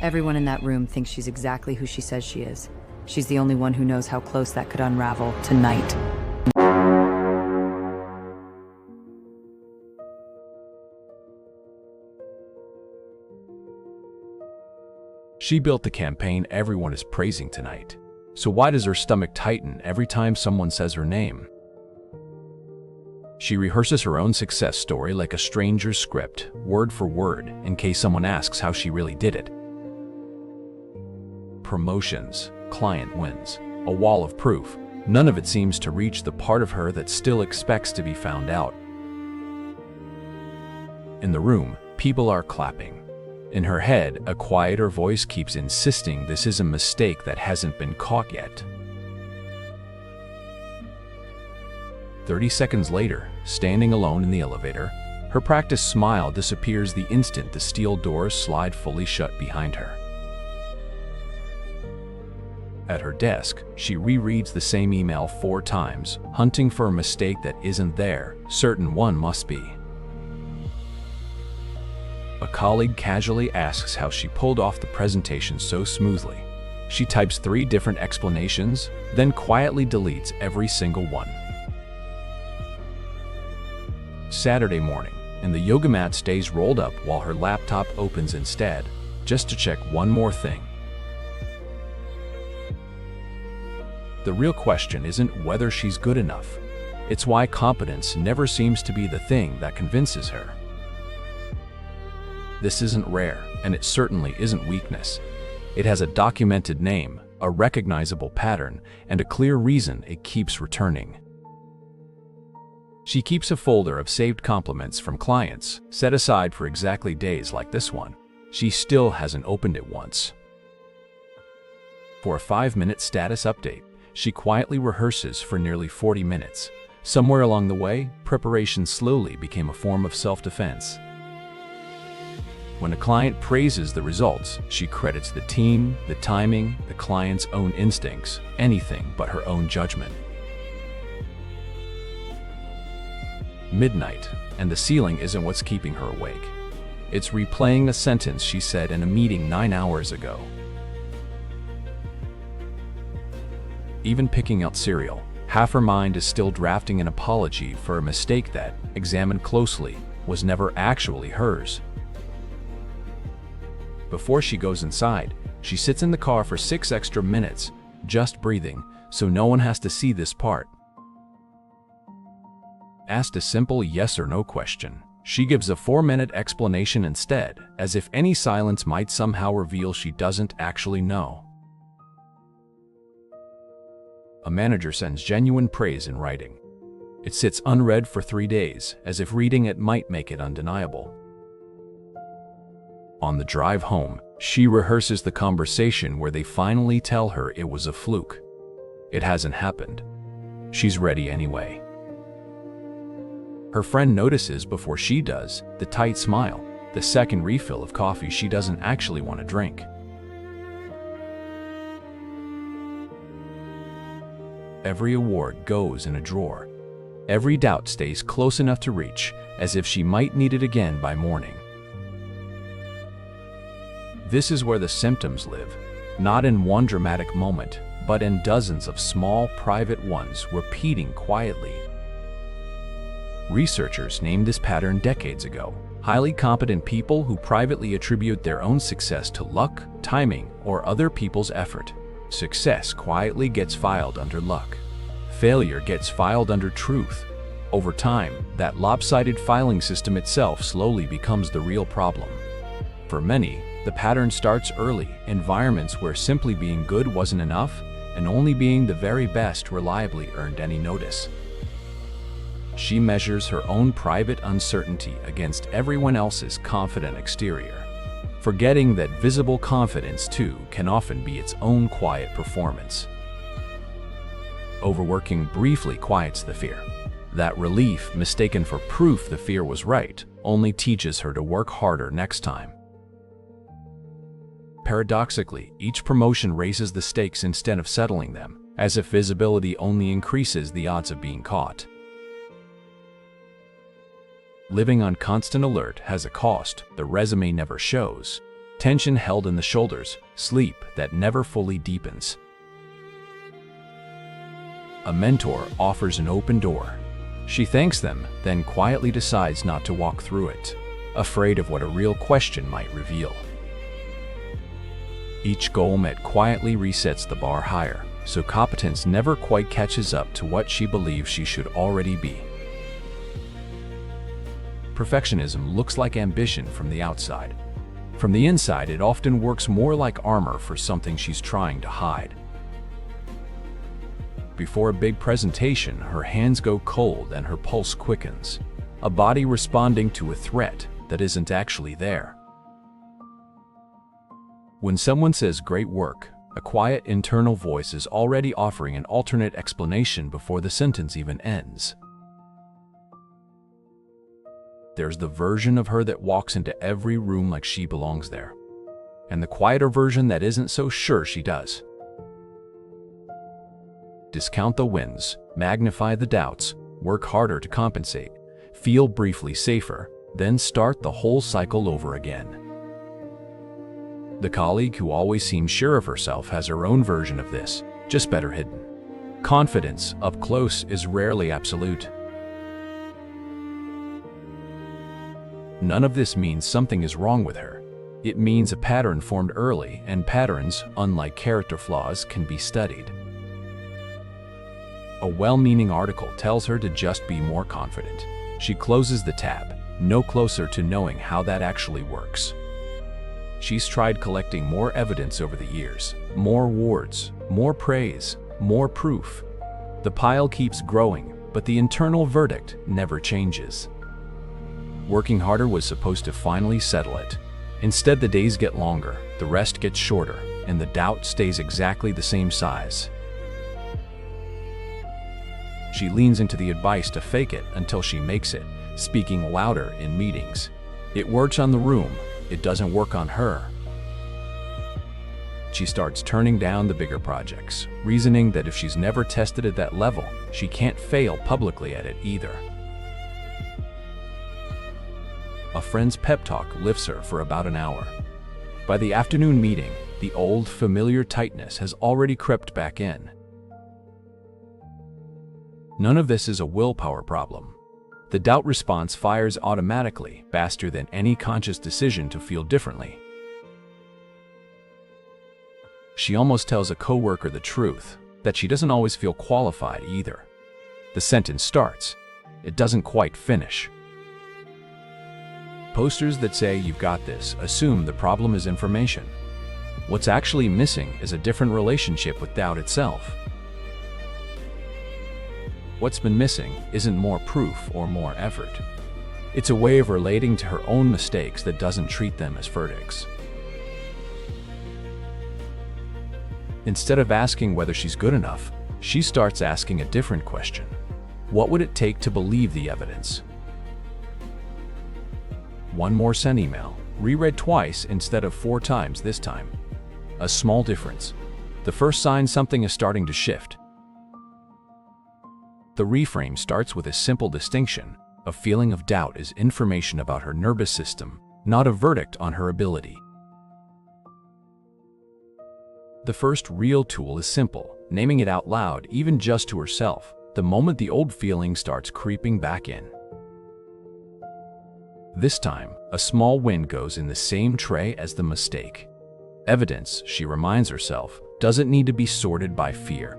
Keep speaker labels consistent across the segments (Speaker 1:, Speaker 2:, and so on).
Speaker 1: Everyone in that room thinks she's exactly who she says she is. She's the only one who knows how close that could unravel tonight.
Speaker 2: She built the campaign everyone is praising tonight. So why does her stomach tighten every time someone says her name? She rehearses her own success story like a stranger's script, word for word, in case someone asks how she really did it. Promotions, client wins, a wall of proof. None of it seems to reach the part of her that still expects to be found out. In the room, people are clapping. In her head, a quieter voice keeps insisting this is a mistake that hasn't been caught yet. 30 seconds later, standing alone in the elevator, her practiced smile disappears the instant the steel doors slide fully shut behind her. At her desk, she rereads the same email 4 times, hunting for a mistake that isn't there, certain one must be. A colleague casually asks how she pulled off the presentation so smoothly. She types 3 different explanations, then quietly deletes every single one. Saturday morning, and the yoga mat stays rolled up while her laptop opens instead, just to check one more thing. The real question isn't whether she's good enough. It's why competence never seems to be the thing that convinces her. This isn't rare, and it certainly isn't weakness. It has a documented name, a recognizable pattern, and a clear reason it keeps returning. She keeps a folder of saved compliments from clients, set aside for exactly days like this one. She still hasn't opened it once. For a 5-minute status update, she quietly rehearses for nearly 40 minutes. Somewhere along the way, preparation slowly became a form of self-defense. When a client praises the results, she credits the team, the timing, the client's own instincts, anything but her own judgment. Midnight, and the ceiling isn't what's keeping her awake. It's replaying a sentence she said in a meeting 9 hours ago. Even picking out cereal, half her mind is still drafting an apology for a mistake that, examined closely, was never actually hers. Before she goes inside, she sits in the car for 6 extra minutes, just breathing, so no one has to see this part. Asked a simple yes or no question, she gives a 4-minute explanation instead, as if any silence might somehow reveal she doesn't actually know. A manager sends genuine praise in writing. It sits unread for 3 days, as if reading it might make it undeniable. On the drive home, she rehearses the conversation where they finally tell her it was a fluke. It hasn't happened. She's ready anyway. Her friend notices before she does, the tight smile, the second refill of coffee she doesn't actually want to drink. Every award goes in a drawer. Every doubt stays close enough to reach, as if she might need it again by morning. This is where the symptoms live, not in one dramatic moment, but in dozens of small, private ones repeating quietly. Researchers named this pattern decades ago. Highly competent people who privately attribute their own success to luck, timing, or other people's effort. Success quietly gets filed under luck. Failure gets filed under truth. Over time, that lopsided filing system itself slowly becomes the real problem. For many, the pattern starts early, environments where simply being good wasn't enough, and only being the very best reliably earned any notice. She measures her own private uncertainty against everyone else's confident exterior, forgetting that visible confidence, too, can often be its own quiet performance. Overworking briefly quiets the fear. That relief, mistaken for proof the fear was right, only teaches her to work harder next time. Paradoxically, each promotion raises the stakes instead of settling them, as if visibility only increases the odds of being caught. Living on constant alert has a cost the resume never shows. tension held in the shoulders, sleep that never fully deepens. A mentor offers an open door. She thanks them, then quietly decides not to walk through it, afraid of what a real question might reveal. Each goal met quietly resets the bar higher, so competence never quite catches up to what she believes she should already be. Perfectionism looks like ambition from the outside. From the inside, it often works more like armor for something she's trying to hide. Before a big presentation, her hands go cold and her pulse quickens, a body responding to a threat that isn't actually there. When someone says "great work," a quiet internal voice is already offering an alternate explanation before the sentence even ends. There's the version of her that walks into every room like she belongs there, and the quieter version that isn't so sure she does. Discount the wins, magnify the doubts, work harder to compensate, feel briefly safer, then start the whole cycle over again. The colleague who always seems sure of herself has her own version of this, just better hidden. Confidence up close is rarely absolute. None of this means something is wrong with her. It means a pattern formed early, and patterns, unlike character flaws, can be studied. A well-meaning article tells her to just be more confident. She closes the tab, no closer to knowing how that actually works. She's tried collecting more evidence over the years, more awards, more praise, more proof. The pile keeps growing, but the internal verdict never changes. Working harder was supposed to finally settle it. Instead, the days get longer, the rest gets shorter, and the doubt stays exactly the same size. She leans into the advice to fake it until she makes it, speaking louder in meetings. It works on the room, it doesn't work on her. She starts turning down the bigger projects, reasoning that if she's never tested at that level, she can't fail publicly at it either. A friend's pep talk lifts her for about an hour. By the afternoon meeting, the old, familiar tightness has already crept back in. None of this is a willpower problem. The doubt response fires automatically, faster than any conscious decision to feel differently. She almost tells a coworker the truth, that she doesn't always feel qualified either. The sentence starts. It doesn't quite finish. Posters that say "you've got this" assume the problem is information. What's actually missing is a different relationship with doubt itself. What's been missing isn't more proof or more effort. It's a way of relating to her own mistakes that doesn't treat them as verdicts. Instead of asking whether she's good enough, she starts asking a different question. What would it take to believe the evidence? One more sent email, reread twice instead of 4 times this time. A small difference. The first sign something is starting to shift. The reframe starts with a simple distinction. A feeling of doubt is information about her nervous system, not a verdict on her ability. The first real tool is simple, naming it out loud, even just to herself, the moment the old feeling starts creeping back in. This time, a small win goes in the same tray as the mistake. Evidence, she reminds herself, doesn't need to be sorted by fear.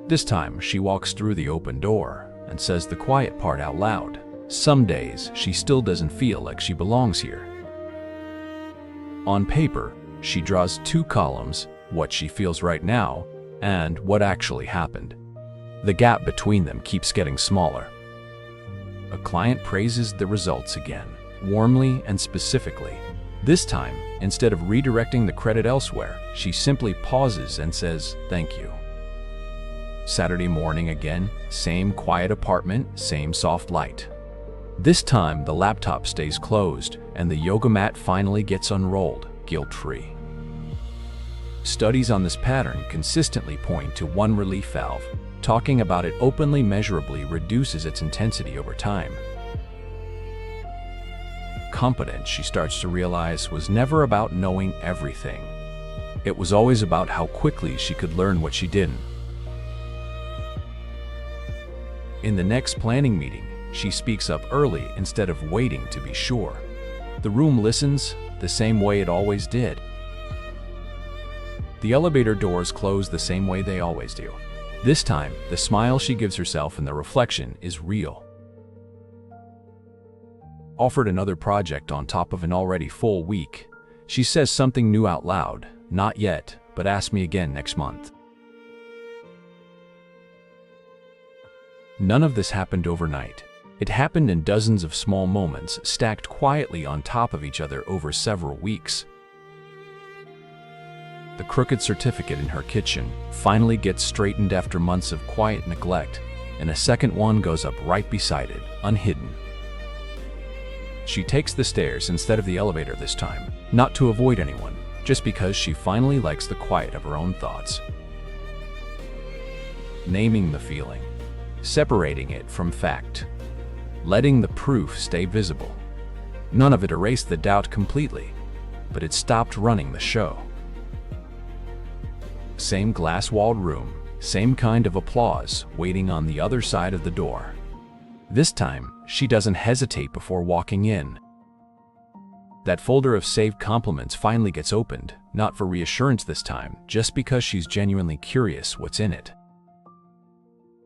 Speaker 2: This time, she walks through the open door and says the quiet part out loud. Some days, she still doesn't feel like she belongs here. On paper, she draws 2 columns, what she feels right now and what actually happened. The gap between them keeps getting smaller. A client praises the results again, warmly and specifically. This time, instead of redirecting the credit elsewhere, she simply pauses and says, "Thank you." Saturday morning again, same quiet apartment, same soft light. This time, the laptop stays closed and the yoga mat finally gets unrolled, guilt-free. Studies on this pattern consistently point to one relief valve. Talking about it openly measurably reduces its intensity over time. competence, she starts to realize, was never about knowing everything. It was always about how quickly she could learn what she didn't. In the next planning meeting, she speaks up early instead of waiting to be sure. The room listens the same way it always did. The elevator doors close the same way they always do. This time, the smile she gives herself in the reflection is real. Offered another project on top of an already full week, she says something new out loud. Not yet, but ask me again next month. None of this happened overnight. It happened in dozens of small moments stacked quietly on top of each other over several weeks. The crooked certificate in her kitchen finally gets straightened after months of quiet neglect, and a second one goes up right beside it, unhidden. She takes the stairs instead of the elevator this time, not to avoid anyone, just because she finally likes the quiet of her own thoughts. Naming the feeling, separating it from fact, letting the proof stay visible. None of it erased the doubt completely, but it stopped running the show. Same glass-walled room, same kind of applause waiting on the other side of the door. This time, she doesn't hesitate before walking in. That folder of saved compliments finally gets opened, not for reassurance this time, just because she's genuinely curious what's in it.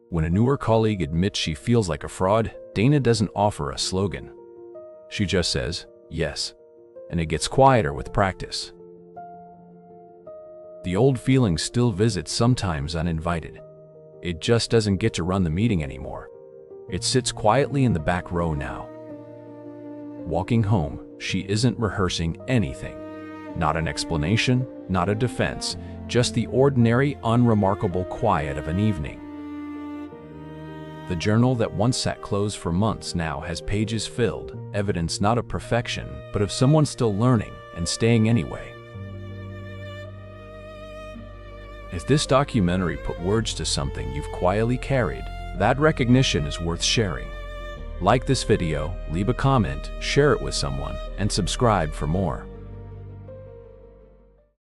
Speaker 2: When a newer colleague admits she feels like a fraud, Dana doesn't offer a slogan. She just says, yes, and it gets quieter with practice. The old feeling still visits, sometimes uninvited. It just doesn't get to run the meeting anymore. It sits quietly in the back row now. Walking home, she isn't rehearsing anything. Not an explanation, not a defense, just the ordinary, unremarkable quiet of an evening. The journal that once sat closed for months now has pages filled, evidence not of perfection, but of someone still learning and staying anyway. If this documentary put words to something you've quietly carried, that recognition is worth sharing. Like this video, leave a comment, share it with someone, and subscribe for more.